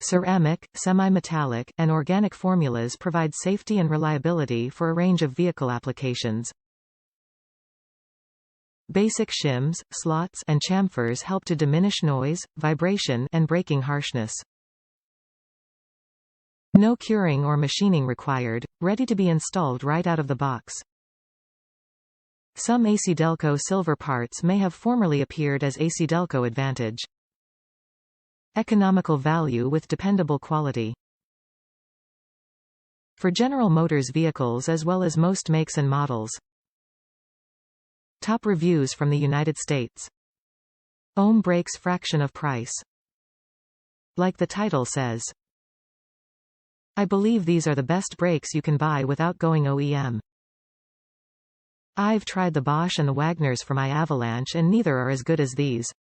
Ceramic, semi-metallic, and organic formulas provide safety and reliability for a range of vehicle applications. Basic shims, slots, and chamfers help to diminish noise, vibration, and braking harshness. No curing or machining required, ready to be installed right out of the box. Some ACDelco Silver parts may have formerly appeared as ACDelco Advantage. Economical value with dependable quality. For General Motors vehicles as well as most makes and models. Top reviews from the United States. Ohm brakes fraction of price. Like the title says, I believe these are the best brakes you can buy without going OEM. I've tried the Bosch and the Wagners for my Avalanche and neither are as good as these.